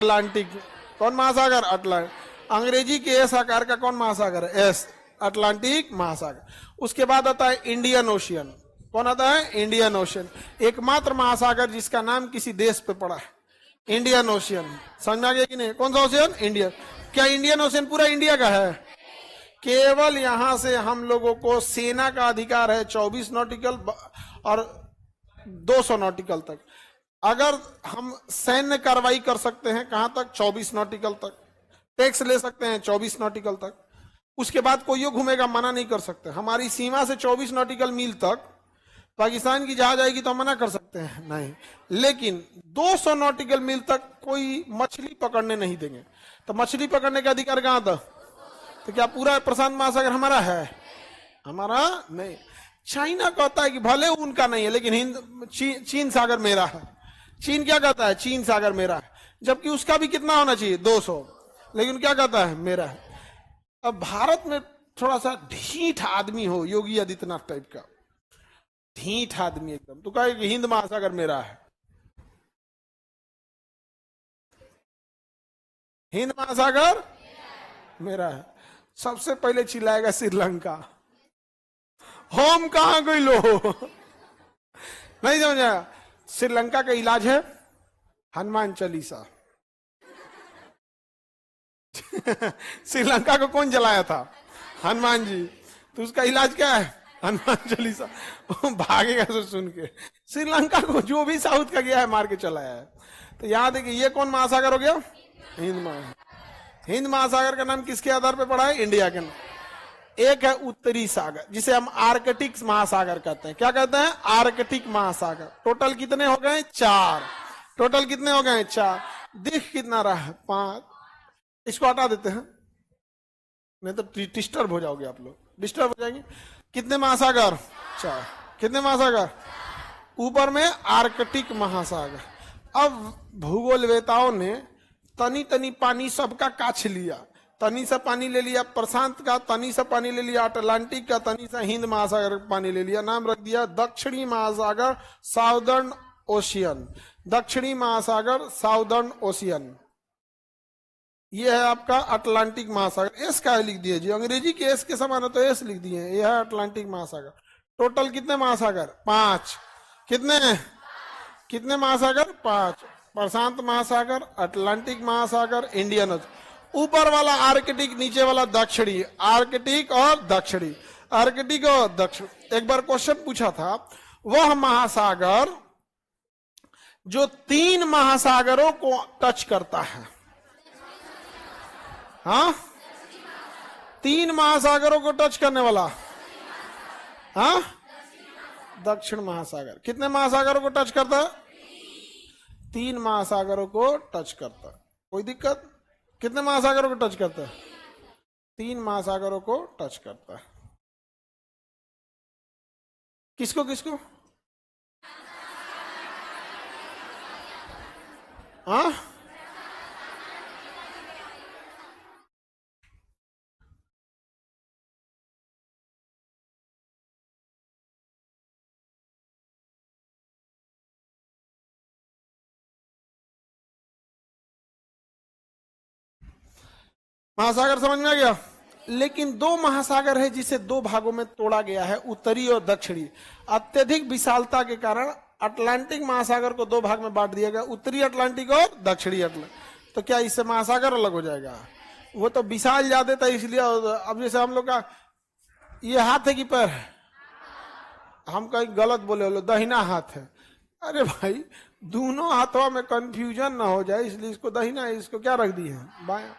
Atlantic. कौन महासागर? Atlantic. अंग्रेजी के एस आकार का कौन महासागर है? एस, अटलांटिक महासागर। उसके बाद आता है इंडियन ओशियन। कौन आता है? Indian ocean. एकमात्र महासागर जिसका नाम किसी देश पे पड़ा है, इंडियन ओशियन। समझ में आ गया कि नहीं? कौन सा ओशियन? इंडियन। क्या इंडियन ओशियन पूरा इंडिया का है? केवल यहां से हम लोगों को सेना का अधिकार है 24 नॉटिकल और 200 नॉटिकल तक। अगर हम सैन्य कार्रवाई कर सकते हैं कहां तक? 24 नॉटिकल तक। टैक्स ले सकते हैं 24 नॉटिकल तक। उसके बाद कोई घूमेगा, मना नहीं कर सकते। हमारी सीमा से 24 नॉटिकल मील तक पाकिस्तान की जहाज आएगी तो हम मना कर सकते हैं? नहीं। लेकिन 200 नॉटिकल मील तक कोई मछली पकड़ने नहीं देंगे। तो मछली पकड़ने का अधिकार कहां था? तो क्या पूरा प्रशांत महासागर हमारा है? हमारा नहीं। चाइना कहता है कि भले उनका नहीं है लेकिन चीन सागर मेरा है। चीन क्या कहता है? चीन सागर मेरा है, जबकि उसका भी कितना होना चाहिए? 200, लेकिन क्या कहता है? मेरा है। अब भारत में थोड़ा सा ढीठ आदमी हो, योगी आदित्यनाथ टाइप का ढीठ आदमी एकदम, तो कहे कि हिंद महासागर मेरा है। हिंद महासागर मेरा है। सबसे पहले चिल्लाएगा श्रीलंका। हम कहां गई लो? नहीं समझा? श्रीलंका का इलाज है हनुमान चालीसा। श्रीलंका को कौन जलाया था? हनुमान जी। तो उसका इलाज क्या है? हनुमान चालीसा। भागेगा तो सुन के। श्रीलंका को जो भी साउथ का गया है मार के चलाया है। तो याद है कि ये कौन महासागर हो गया? हिंद महासागर। हिंद महासागर का नाम किसके आधार पर पड़ा है? इंडिया के नाम। एक है उत्तरी सागर जिसे हम आर्कटिक महासागर कहते हैं। क्या कहते हैं? आर्कटिक महासागर। टोटल कितने हो गए? 4। टोटल कितने हो गए? 4। दिख कितना रहा है? 5। इसको हटा देते हैं, नहीं तो डिस्टर्ब हो जाओगे आप लोग, डिस्टर्ब हो जाएंगे। कितने महासागर? 4। कितने महासागर? ऊपर में आर्कटिक महासागर। अब भूगोलवेताओं ने तनी तनी पानी सबका काछ लिया। तनी सा पानी ले लिया प्रशांत का, तनी सा पानी ले लिया अटलांटिक का, तनी सा हिंद महासागर का पानी ले लिया। नाम रख दिया दक्षिणी महासागर, साउदर्न ओशियन। दक्षिणी महासागर, साउदर्न ओशियन। ये है आपका अटलांटिक महासागर। एस का लिख दिए जी, अंग्रेजी के एस के समान है तो एस लिख दिए। ये है अटलांटिक महासागर। टोटल कितने महासागर? 5। कितने? कितने महासागर? 5। प्रशांत महासागर, अटलांटिक महासागर, इंडियन ओशन। ऊपर वाला आर्कटिक, नीचे वाला दक्षिणी। आर्कटिक और दक्षिणी, आर्कटिक और दक्षिण। एक बार क्वेश्चन पूछा था, वह महासागर जो 3 महासागरों को टच करता है। हाँ, 3 महासागरों को टच करने वाला। हाँ, दक्षिण महासागर। कितने महासागरों को टच करता है? 3 महासागरों को टच करता है। कोई दिक्कत? कितने महासागरों को टच करता है? 3 महासागरों को टच करता है। किसको किसको? हाँ, महासागर समझ में आ गया। लेकिन 2 महासागर है जिसे 2 भागों में तोड़ा गया है, उत्तरी और दक्षिणी। अत्यधिक विशालता के कारण अटलांटिक महासागर को 2 भाग में बांट दिया गया, उत्तरी अटलांटिक और दक्षिणी अटलांटिक। तो क्या इससे महासागर अलग हो जाएगा? वो तो विशाल ज्यादा था इसलिए। अब जैसे हम लोग का ये हाथ है कि पैर है? हम कहीं गलत बोले हो, दहिना हाथ है। अरे भाई, दोनों हाथों में कंफ्यूजन ना हो जाए इसलिए इसको दहिना, इसको क्या रख दिए हैं? बाया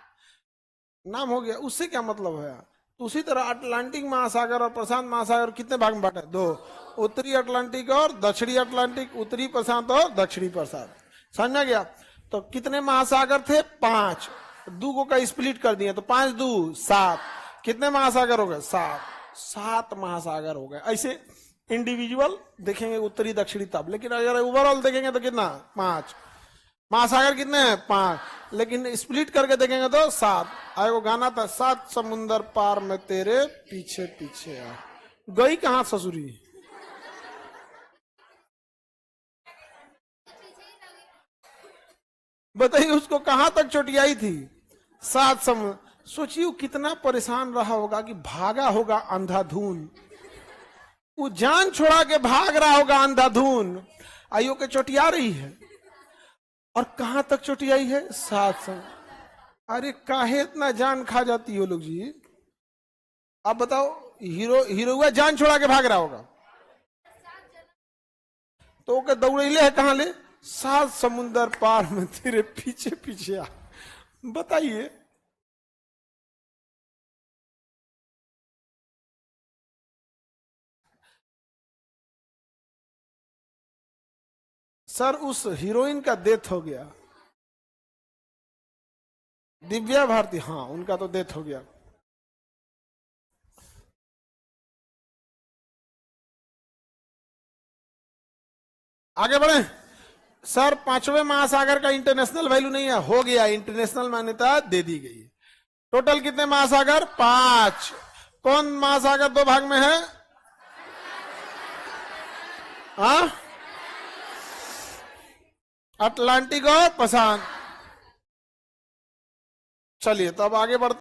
नाम हो गया। उससे क्या मतलब है? तो उसी तरह अटलांटिक महासागर और प्रशांत महासागर कितने भाग में बांटे? 2। उत्तरी अटलांटिक और दक्षिणी अटलांटिक, उत्तरी प्रशांत और दक्षिणी प्रशांत। समझ में गया? तो कितने महासागर थे? 5। 2 को का स्प्लिट कर दिए तो 5 2 7। कितने महासागर हो गए? 7। 7 महासागर हो गए। ऐसे इंडिविजुअल देखेंगे उत्तरी दक्षिणी तब, लेकिन अगर ओवरऑल देखेंगे तो कितना? 5 महासागर। कितने हैं? 5। लेकिन स्प्लिट करके देखेंगे तो 7। वो गाना था, 7 समुंदर पार में तेरे पीछे पीछे आ। गई कहां ससुरी? बताइए उसको कहां तक चोटियाई थी? 7 समुद्र। सोचिए कितना परेशान रहा होगा कि भागा होगा अंधाधुन, वो जान छोड़ा के भाग रहा होगा अंधाधुन, आइयो के चोटिया रही है। और कहां तक चोटियाई है? 7 समुद्र। अरे काहे इतना जान खा जाती हो लोग जी? आप बताओ, हीरोआ जान छोड़ा के भाग रहा होगा तो ओके दौड़ेले है कहां ले? 7 समुंदर पार में तेरे पीछे पीछे आ। बताइए। सर उस हीरोइन का डेथ हो गया, दिव्या भारती, हाँ उनका तो डेथ हो गया। आगे बढ़े सर। 5वें महासागर का इंटरनेशनल वैल्यू नहीं है, हो गया, इंटरनेशनल मान्यता दे दी गई। टोटल कितने महासागर? 5। कौन महासागर 2 भाग में है? हाँ, अटलांटिक और प्रशांत। चलिए तो अब आगे बढ़ते